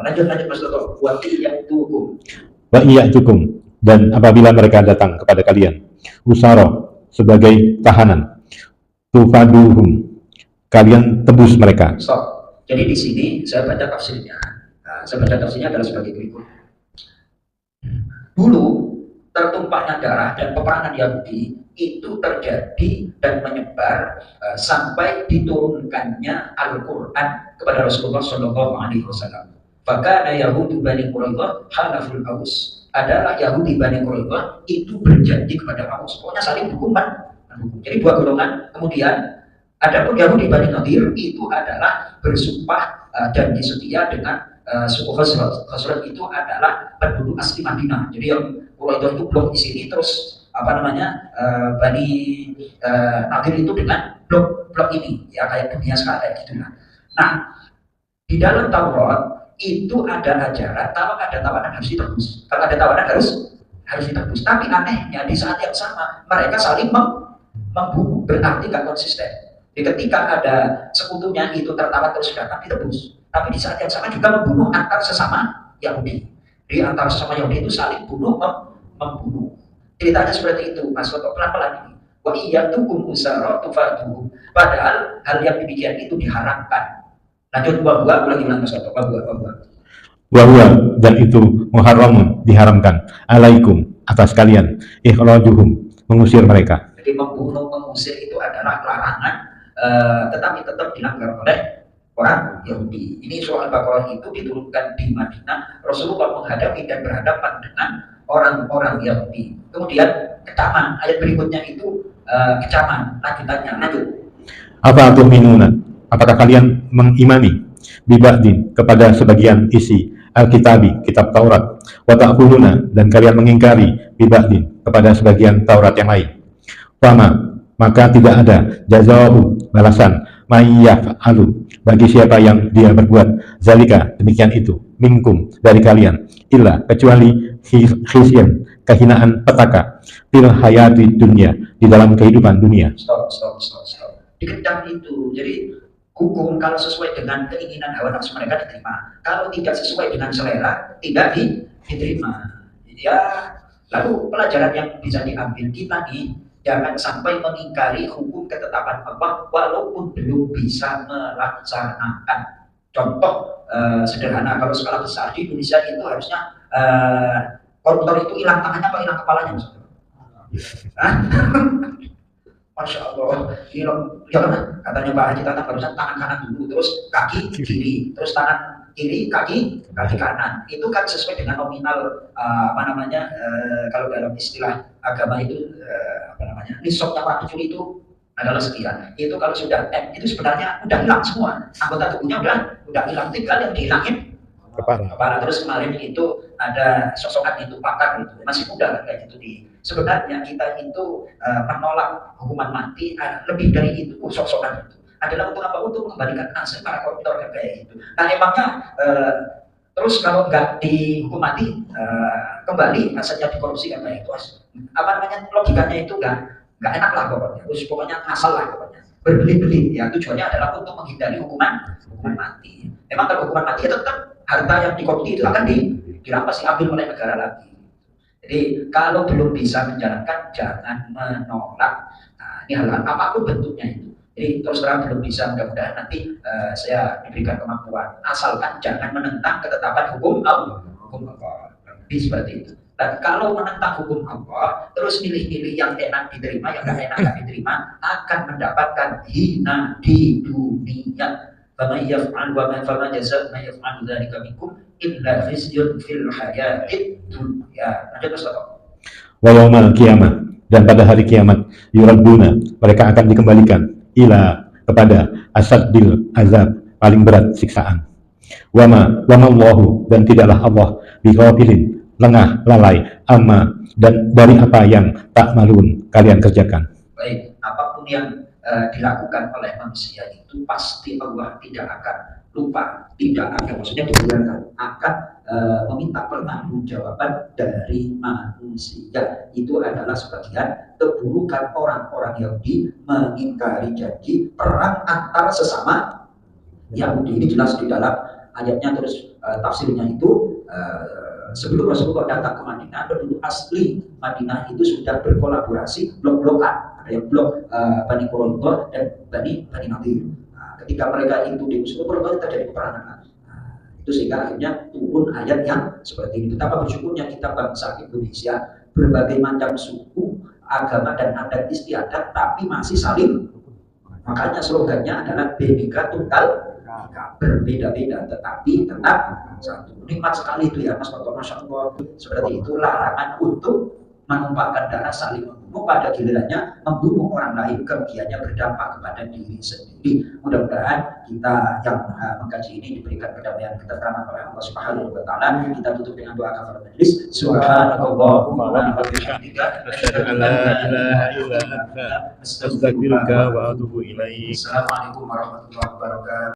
Lanjut Mas Toto. Wa iyatukum, dan apabila mereka datang kepada kalian, usara, sebagai tahanan, tufaduhum, kalian tebus mereka. Stop. Jadi di sini saya baca tafsirnya. Nah, saya baca tafsirnya adalah sebagai berikut. Dulu tertumpahnya darah dan peperangan Yahudi itu terjadi dan menyebar sampai diturunkannya Al-Quran kepada Rasulullah Shallallahu Alaihi Wasallam. Maka Yahudi Bani Quraidah halaful Aus, adalah Yahudi Bani Quraidah itu berjanji kepada Aus, pokoknya saling hukuman. Jadi dua golongan. Kemudian ada pun Yahudi Bani Nadir itu adalah bersumpah janji setia dengan suku Khazraj. Khazraj itu adalah penduduk asli Madinah. Jadi yang Quraidah itu blok di sini, terus Bani Nadir itu dengan blok ini, ya kayak dunia sekarang gitu. Nah, di dalam Taurat itu ada ajaran kalau ada tawanan harus ditebus. Kalau ada tawanan harus ditebus. Tapi anehnya di saat yang sama mereka saling membunuh, berarti nggak konsisten. Jadi ketika ada sekutunya itu tertawar terus datang ditebus. Tapi di saat yang sama juga membunuh antar sesama Yahudi. Di antara sesama Yahudi itu saling membunuh. Ceritanya seperti itu, Mas Toto, pelan-pelan ini. Wa iyatukum usara tufaduhum. Padahal hal yang demikian itu diharamkan. Lanjut, bahwa ulangi Mas Toto, Wahwa, dan itu muharramun, diharamkan, alaikum, atas kalian, ikhrajuhum, mengusir mereka. Jadi membunuh, mengusir itu adalah larangan, tetapi tetap dilanggar oleh orang Yahudi. Ini surah Al-Baqarah itu diturunkan di Madinah. Rasulullah menghadapi dan berhadapan dengan orang-orang Yahudi. Kemudian kecaman, ayat berikutnya itu kecaman, lanjutannya, lanjut. Apa tu'minuna, apakah kalian mengimani biba'din, kepada sebagian isi Alkitabi, kitab Taurat, wa ta'khuluna, dan kalian mengingkari biba'din, kepada sebagian Taurat yang lain. Fama, maka tidak ada jazau, balasan, mayyaf'alu, bagi siapa yang dia berbuat zalika, demikian itu, minkum, dari kalian, illa, kecuali khizyan, kehinaan petaka, fil hayati dunia, di dalam kehidupan dunia. Stop. Dikecam itu. Jadi hukum kalau sesuai dengan keinginan hawa nafsu mereka diterima, kalau tidak sesuai dengan selera tidak diterima. Ya, lalu pelajaran yang bisa diambil kita nih, jangan sampai mengingkari hukum ketetapan Allah walaupun belum bisa melaksanakan. Contoh sederhana, kalau skala besar di Indonesia itu harusnya koruptor itu hilang tangannya apa hilang kepalanya? Masya Allah, ya katanya Pak Haji Tatang barusan tangan kanan dulu, terus kaki kiri, terus tangan kiri, kaki kanan. Itu kan sesuai dengan nominal kalau dalam istilah agama itu nisabnya orang kecil itu adalah sekian. Itu kalau sudah itu sebenarnya udah hilang semua, anggota tubuhnya udah hilang, tinggal yang dihilangin kepala. Terus kemarin itu ada sosokan itu pakar itu masih muda kayak gitu sebenarnya kita itu menolak hukuman mati lebih dari itu. Sosokan itu adalah untuk apa? Untuk mengembalikan nasib para koruptor kayak gitu. Nah emangnya terus kalau nggak dihukum mati kembali asetnya dikorupsi kayak itu, logikanya itu nggak enak lah pokoknya. Terus pokoknya asal lah pokoknya berbelit-belit ya. Tujuannya adalah untuk menghindari hukuman mati. Memang kalau hukuman mati itu tetap harta yang dikorupsi itu akan dirampas, diambil oleh negara lagi. Jadi kalau belum bisa menjalankan jangan menolak. Nah, ini hal apapun bentuknya itu. Jadi terus terang belum bisa, mudah-mudahan nanti saya diberikan kemampuan. Asalkan jangan menentang ketetapan hukum Allah. Lebih seperti itu. Dan kalau menentang hukum Allah, terus milih-milih yang enak diterima, yang nggak enak nggak diterima, akan mendapatkan hina di dunia. Faman yaf'al wa man fama jazaa ma yaf'alu dzalika minkum illa khizyun fil hayatid dunya. Lanjut Ustaz. Wa yaumal qiyamah, dan pada hari kiamat, yuradduna, mereka akan dikembalikan ila, kepada asaddil azab, paling berat siksaan. Wa Allahu, dan tidaklah Allah bighafilin, lengah lalai, amma, dan dari apa yang tak malun kalian kerjakan. Baik, apapun yang dilakukan oleh manusia itu pasti Allah tidak akan lupa, tidak akan, maksudnya dibiarkan, akan meminta pertanggungjawaban dari manusia. Itu adalah sebagian keburukan orang-orang Yahudi mengingkari janji perang antara sesama Yahudi. Ini jelas di dalam ayatnya. Terus tafsirnya itu sebelum Rasulullah datang ke Madinah, penduduk asli Madinah itu sudah berkolaborasi blok-blokan. Ada yang blok Bani Quraidah dan Bani Nadir. Nah, ketika mereka itu diusir, terjadi peperangan. Itu sehingga akhirnya turun ayat yang seperti ini. Betapa bersyukurnya kita bangsa Indonesia, berbagai macam suku, agama dan adat istiadat, tapi masih saling. Makanya slogannya adalah Bhinneka Tunggal Ika, berbeda-beda tetapi tetap satu. Nikmat sekali itu ya Mas Toto, Masya Allah. Seperti itu larangan untuk menumpahkan darah, saling membunuh, pada gilirannya membunuh orang lain kerugiannya berdampak kepada diri sendiri. Mudah-mudahan kita yang mengkaji ini diberikan kedamaian ketentraman oleh Allah Subhanahu wa taala. Kita tutup dengan doa kafaratul majelis. Subhanakallahumma wa bihamdika asyhadu an la ilaha illa anta astaghfiruka wa atubu ilaik. Assalamualaikum warahmatullahi wabarakatuh.